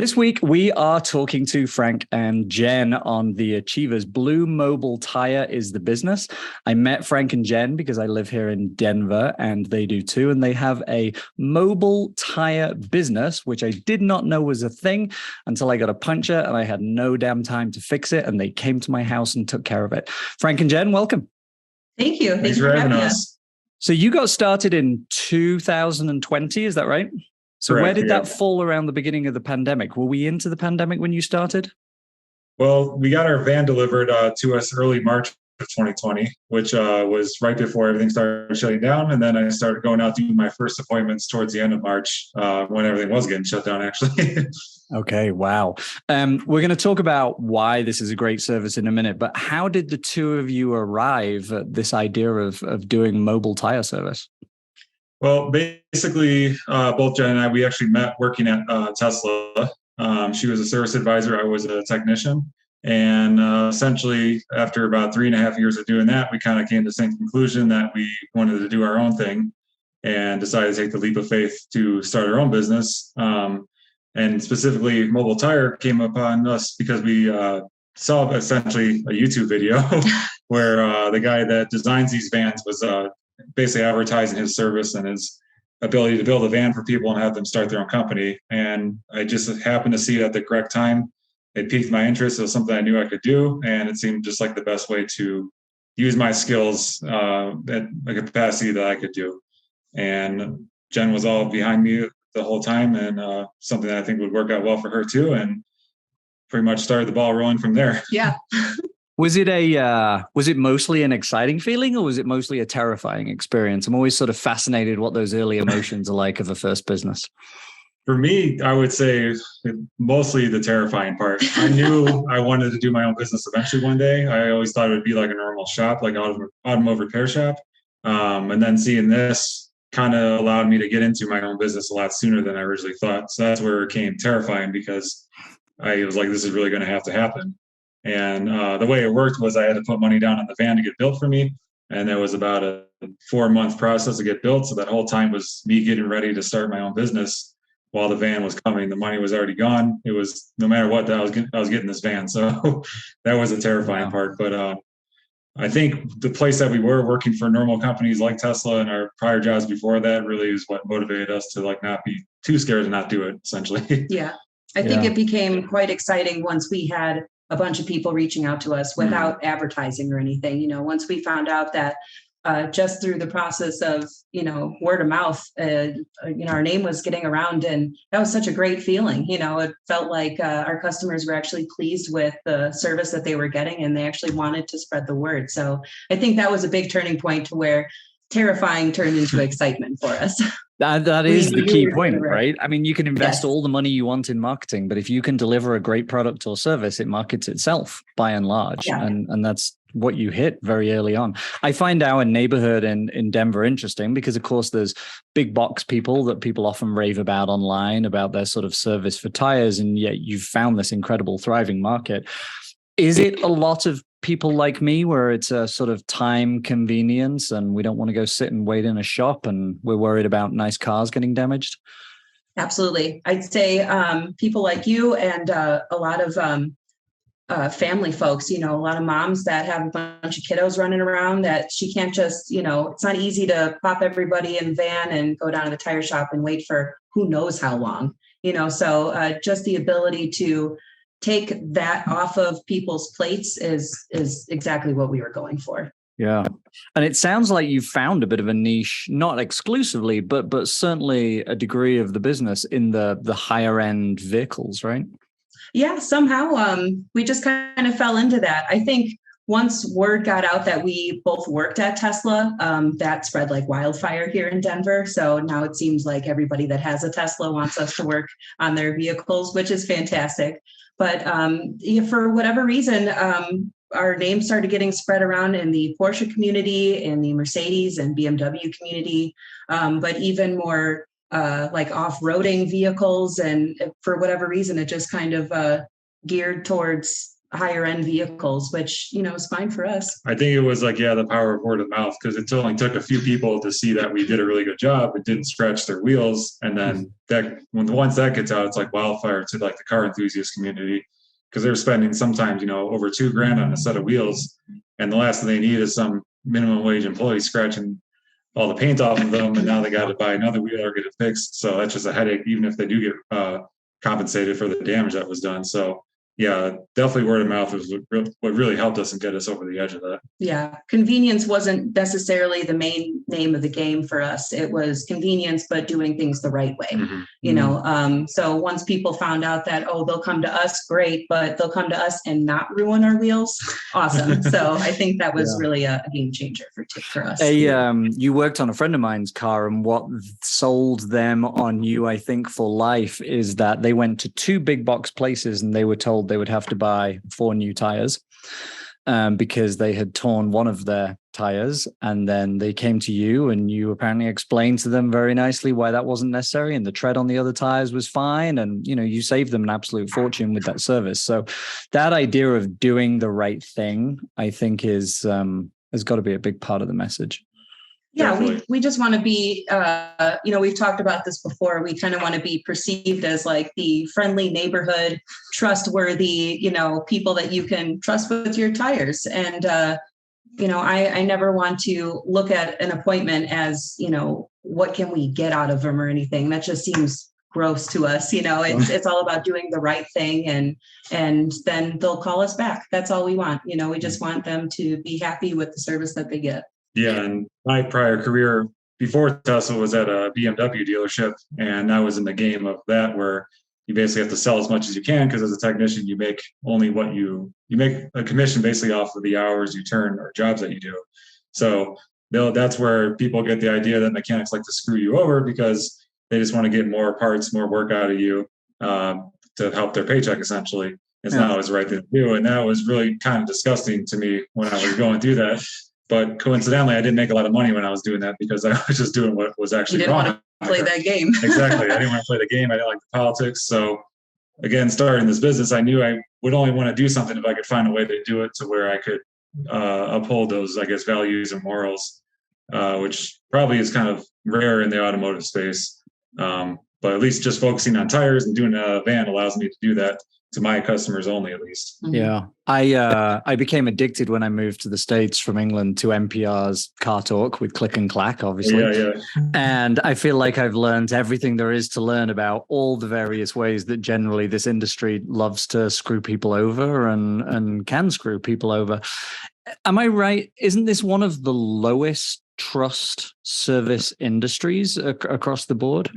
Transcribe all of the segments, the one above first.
This week, we are talking to Frank and Jen on the Achievers. Blu Mobile Tire is the business. I met Frank and Jen because I live here in Denver, and they do too. And they have a mobile tire business, which I did not know was a thing until I got a puncture and I had no damn time to fix it. And they came to my house and took care of it. Frank and Jen, welcome. Thank you. Thanks for having us. So you got started in 2020, is that right? So Correct, where did yeah. that fall around the beginning of the pandemic? Were we into the pandemic when you started? Well, we got our van delivered to us early March of 2020, which was right before everything started shutting down. And then I started going out to my first appointments towards the end of March when everything was getting shut down, actually. Okay, wow. We're going to talk about why this is a great service in a minute, but how did the two of you arrive at this idea of doing mobile tire service? Well, basically, both Jen and I, we actually met working at Tesla. She was a service advisor. I was a technician. And essentially, after about 3.5 years of doing that, we kind of came to the same conclusion that we wanted to do our own thing and decided to take the leap of faith to start our own business. And specifically, Mobile Tire came upon us because we saw essentially a YouTube video where the guy that designs these vans was basically advertising his service and his ability to build a van for people and have them start their own company. And I just happened to see it at the correct time. It piqued my interest. It was something I knew I could do. And it seemed just like the best way to use my skills at a capacity that I could do. And Jen was all behind me the whole time, and something that I think would work out well for her too. And pretty much started the ball rolling from there. Yeah. Was it mostly an exciting feeling, or was it mostly a terrifying experience? I'm always sort of fascinated what those early emotions are like of a first business. For me, I would say mostly the terrifying part. I knew I wanted to do my own business eventually one day. I always thought it would be like a normal shop, like automotive repair shop. And then seeing this kind of allowed me to get into my own business a lot sooner than I originally thought. So that's where it became terrifying, because I was like, this is really going to happen. And the way it worked was I had to put money down on the van to get built for me. And there was about a 4-month process to get built. So that whole time was me getting ready to start my own business while the van was coming. The money was already gone. It was no matter what, I was getting this van. So that was a terrifying part. But I think the place that we were working for normal companies like Tesla and our prior jobs before that really is what motivated us to like not be too scared to not do it, essentially. Yeah. I think it became quite exciting once we had a bunch of people reaching out to us without advertising or anything. You know, once we found out that just through the process of, word of mouth, our name was getting around, and that was such a great feeling. It felt like our customers were actually pleased with the service that they were getting, and they actually wanted to spread the word. So I think that was a big turning point to where terrifying turned into excitement for us. That is the key point, right? I mean, you can invest all the money you want in marketing, but if you can deliver a great product or service, it markets itself by and large. Yeah. And that's what you hit very early on. I find our neighborhood in Denver interesting because, of course, there's big box people that people often rave about online, about their sort of service for tires. And yet you've found this incredible thriving market. Is it a lot of people like me where it's a sort of time convenience and we don't want to go sit and wait in a shop and we're worried about nice cars getting damaged? Absolutely. I'd say people like you and a lot of family folks, a lot of moms that have a bunch of kiddos running around that she can't just, it's not easy to pop everybody in the van and go down to the tire shop and wait for who knows how long, so just the ability to take that off of people's plates is exactly what we were going for. Yeah. And it sounds like you've found a bit of a niche, not exclusively, but certainly a degree of the business in the higher end vehicles, right? Yeah, somehow we just kind of fell into that. I think once word got out that we both worked at Tesla, that spread like wildfire here in Denver. So now it seems like everybody that has a Tesla wants us to work on their vehicles, which is fantastic. But for whatever reason, our name started getting spread around in the Porsche community, in the Mercedes and BMW community, but even more like off-roading vehicles. And for whatever reason, it just kind of geared towards higher end vehicles, which, is fine for us. I think it was like, the power of word of mouth, because it only took a few people to see that we did a really good job. It didn't scratch their wheels. And then once that gets out, it's like wildfire to like the car enthusiast community, because they're spending sometimes, over $2,000 on a set of wheels. And the last thing they need is some minimum wage employee scratching all the paint off of them. And now they got to buy another wheel or get it fixed. So that's just a headache, even if they do get compensated for the damage that was done. So yeah, definitely word of mouth was what really helped us and get us over the edge of that. Yeah. Convenience wasn't necessarily the main name of the game for us. It was convenience, but doing things the right way, so once people found out that, they'll come to us, great, but they'll come to us and not ruin our wheels. Awesome. So I think that was really a game changer for us. You worked on a friend of mine's car, and what sold them on you, I think, for life is that they went to 2 big box places and they were told they would have to buy 4 new tires because they had torn one of their tires. And then they came to you and you apparently explained to them very nicely why that wasn't necessary. And the tread on the other tires was fine. And, you saved them an absolute fortune with that service. So that idea of doing the right thing, I think has got to be a big part of the message. Yeah, we just want to be, we've talked about this before. We kind of want to be perceived as like the friendly neighborhood, trustworthy, people that you can trust with your tires. And, I never want to look at an appointment as, what can we get out of them or anything. That just seems gross to us. It's all about doing the right thing, and then they'll call us back. That's all we want. We just want them to be happy with the service that they get. Yeah, and my prior career before Tesla was at a BMW dealership, and I was in the game of that where you basically have to sell as much as you can, because as a technician, you make only what you make a commission basically off of the hours you turn or jobs that you do. So that's where people get the idea that mechanics like to screw you over because they just want to get more parts, more work out of you to help their paycheck, essentially. It's not always the right thing to do. And that was really kind of disgusting to me when I was going through that. But coincidentally, I didn't make a lot of money when I was doing that because I was just doing what was actually wrong. You didn't want to play that game. Exactly. I didn't want to play the game. I didn't like the politics. So again, starting this business, I knew I would only want to do something if I could find a way to do it to where I could uphold those, I guess, values and morals, which probably is kind of rare in the automotive space. But at least just focusing on tires and doing a van allows me to do that to my customers only, at least. Yeah. I became addicted when I moved to the States from England to NPR's Car Talk with Click and Clack, obviously. Yeah. And I feel like I've learned everything there is to learn about all the various ways that generally this industry loves to screw people over and can screw people over. Am I right? Isn't this one of the lowest trust service industries across the board?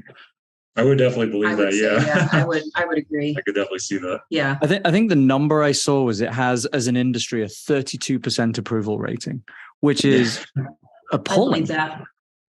I would definitely believe that. Yeah, I would agree. I could definitely see that. Yeah. I think the number I saw was it has, as an industry, a 32% approval rating, which is appalling. I believe that.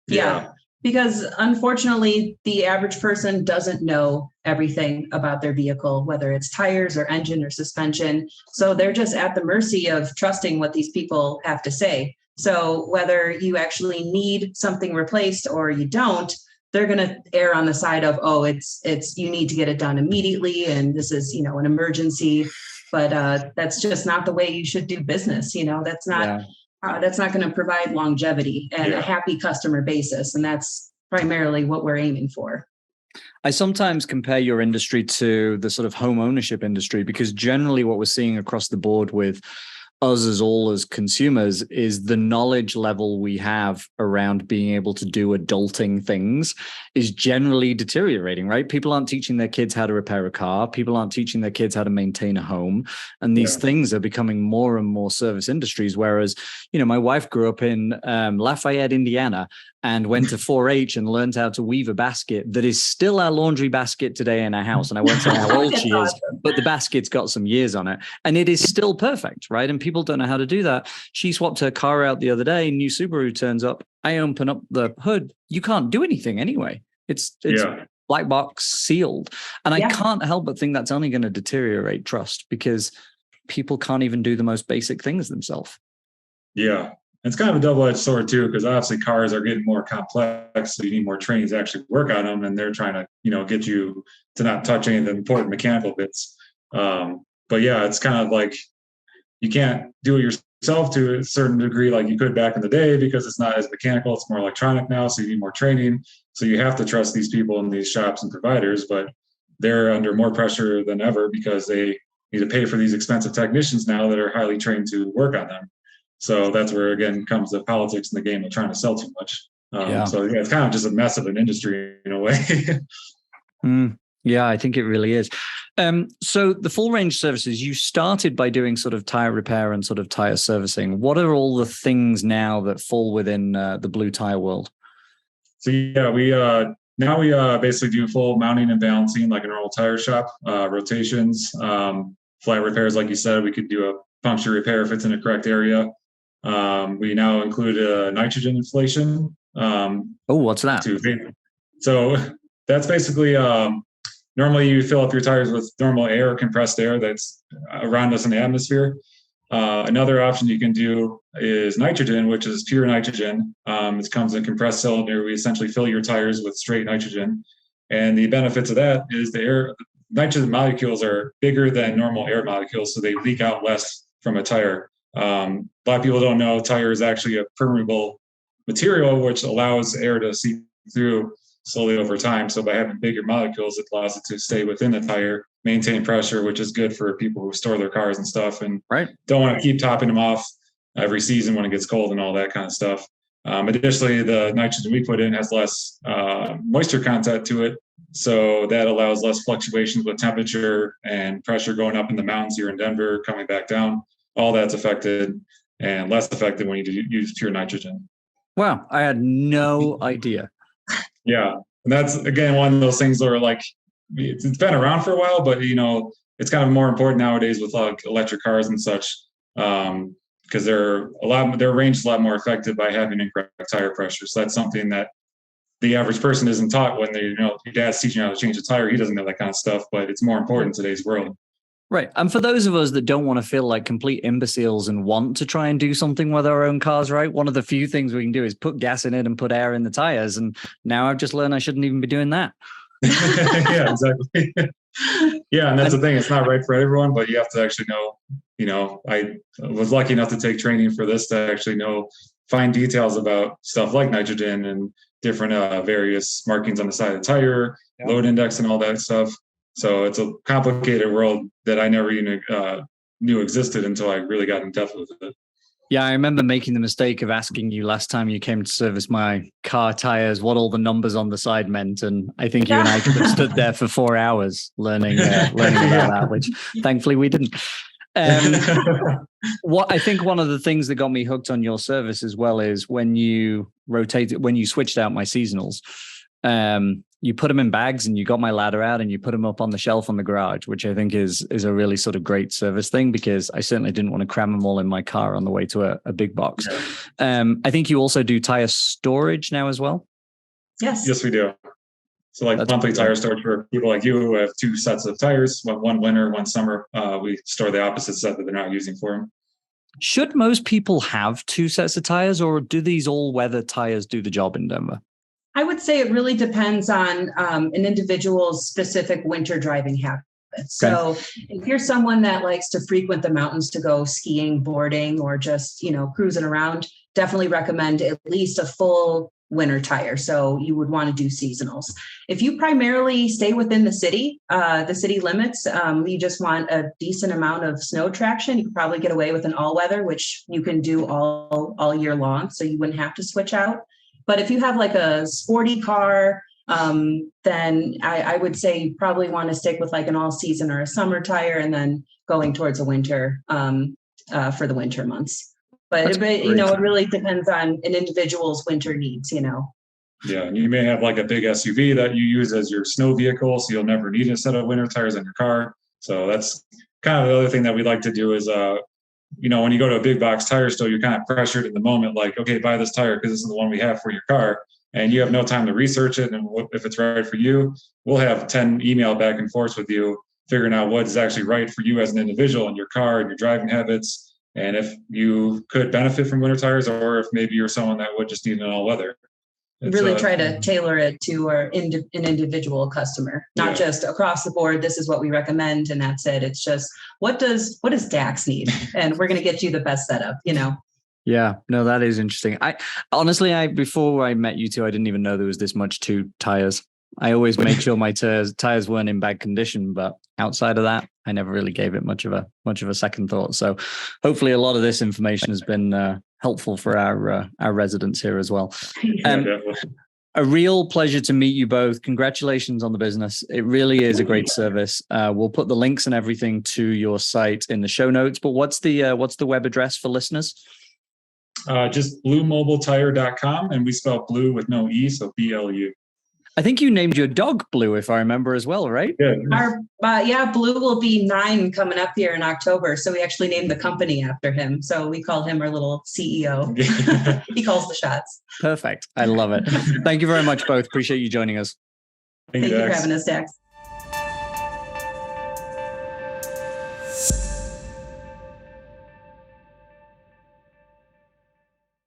Yeah. Because unfortunately, the average person doesn't know everything about their vehicle, whether it's tires or engine or suspension. So they're just at the mercy of trusting what these people have to say. So whether you actually need something replaced or you don't, they're going to err on the side of, it's you need to get it done immediately, and this is, an emergency. But that's just not the way you should do business. That's not going to provide longevity and a happy customer basis, and that's primarily what we're aiming for. I sometimes compare your industry to the sort of home ownership industry, because generally what we're seeing across the board with us as consumers is the knowledge level we have around being able to do adulting things is generally deteriorating, right? People aren't teaching their kids how to repair a car. People aren't teaching their kids how to maintain a home. And these things are becoming more and more service industries. Whereas, my wife grew up in Lafayette, Indiana, and went to 4-H and learned how to weave a basket that is still our laundry basket today in our house. And I won't say how old she is, but the basket's got some years on it. And it is still perfect, right? And people don't know how to do that. She swapped her car out the other day. New Subaru turns up. I open up the hood. You can't do anything anyway. It's black box sealed. And I can't help but think that's only going to deteriorate trust, because people can't even do the most basic things themselves. Yeah. It's kind of a double-edged sword too, because obviously cars are getting more complex, so you need more training to actually work on them, and they're trying to, get you to not touch any of the important mechanical bits. But yeah, it's kind of like you can't do it yourself to a certain degree like you could back in the day, because it's not as mechanical, it's more electronic now, so you need more training. So you have to trust these people in these shops and providers, but they're under more pressure than ever because they need to pay for these expensive technicians now that are highly trained to work on them. So that's where, again, comes the politics in the game of trying to sell too much. So yeah, it's kind of just a mess of an industry in a way. Yeah, I think it really is. So the full range services, you started by doing sort of tire repair and sort of tire servicing. What are all the things now that fall within the Blu Tire world? So yeah, we basically do full mounting and balancing like a normal tire shop, rotations, flat repairs. Like you said, we could do a puncture repair if it's in the correct area. We now include nitrogen inflation. What's that? So that's basically, normally you fill up your tires with normal air, compressed air that's around us in the atmosphere. Another option you can do is nitrogen, which is pure nitrogen. It comes in a compressed cylinder. We essentially fill your tires with straight nitrogen. And the benefits of that is nitrogen molecules are bigger than normal air molecules, so they leak out less from a tire. A lot of people don't know tire is actually a permeable material, which allows air to seep through slowly over time. So by having bigger molecules, it allows it to stay within the tire, maintain pressure, which is good for people who store their cars and stuff and don't want to keep topping them off every season when it gets cold and all that kind of stuff. Additionally, the nitrogen we put in has less moisture content to it. So that allows less fluctuations with temperature and pressure going up in the mountains here in Denver, coming back down. All that's affected and less affected when you use pure nitrogen. Wow, I had no idea. Yeah. And that's, again, one of those things where like, it's been around for a while, but it's kind of more important nowadays with like electric cars and such, because their range is a lot more affected by having incorrect tire pressure. So that's something that the average person isn't taught when your dad's teaching you how to change a tire. He doesn't know that kind of stuff, but it's more important in today's world. Right. And for those of us that don't want to feel like complete imbeciles and want to try and do something with our own cars, right? One of the few things we can do is put gas in it and put air in the tires. And now I've just learned I shouldn't even be doing that. Yeah, exactly. Yeah. And that's the thing. It's not right for everyone, but you have to actually know, I was lucky enough to take training for this to actually know fine details about stuff like nitrogen and different various markings on the side of the tire, load index and all that stuff. So it's a complicated world that I never even knew existed until I really got in depth with it. Yeah, I remember making the mistake of asking you last time you came to service my car tires what all the numbers on the side meant. And I think you and I could have stood there for 4 hours learning about that, which thankfully we didn't. What I think one of the things that got me hooked on your service as well is when you switched out my seasonals, you put them in bags and you got my ladder out and you put them up on the shelf on the garage, which I think is a really sort of great service thing, because I certainly didn't want to cram them all in my car on the way to a big box. I think you also do tire storage now as well. Yes, we do. So like monthly tire storage for people like you who have 2 sets of tires, one winter, one summer. We store the opposite set that they're not using for them. Should most people have 2 sets of tires, or do these all-weather tires do the job in Denver? I would say it really depends on an individual's specific winter driving habits. Okay. So if you're someone that likes to frequent the mountains to go skiing, boarding, or just, cruising around, definitely recommend at least a full winter tire. So you would want to do seasonals. If you primarily stay within the city limits, you just want a decent amount of snow traction, you could probably get away with an all-weather, which you can do all year long. So you wouldn't have to switch out. But if you have like a sporty car, then I would say you probably want to stick with like an all season or a summer tire, and then going towards a winter for the winter months. But it really depends on an individual's winter needs, Yeah, and you may have like a big SUV that you use as your snow vehicle, so you'll never need a set of winter tires on your car. So that's kind of the other thing that we like to do is when you go to a big box tire store, you're kind of pressured in the moment, like, okay, buy this tire because this is the one we have for your car. And you have no time to research it. And if it's right for you, we'll have 10 email back and forth with you, figuring out what is actually right for you as an individual in your car and your driving habits. And if you could benefit from winter tires, or if maybe you're someone that would just need an all weather. really try to tailor it to an individual customer, not just across the board. This is what we recommend, and that's it. It's just what does Dax need, and we're going to get you the best setup. Yeah, no, that is interesting. I honestly, before I met you two, I didn't even know there was this much to tires. I always made sure my tires weren't in bad condition, but outside of that, I never really gave it much of a second thought. So hopefully a lot of this information has been helpful for our residents here as well. A real pleasure to meet you both. Congratulations on the business. It really is a great service. We'll put the links and everything to your site in the show notes, but what's the web address for listeners? Just blumobiletire.com, and we spell blue with no E, so BLU. I think you named your dog Blue, if I remember as well, right? Yeah. Blue will be 9 coming up here in October. So we actually named the company after him. So we call him our little CEO. He calls the shots. Perfect. I love it. Thank you very much, both. Appreciate you joining us. Thank you for having us, Dax.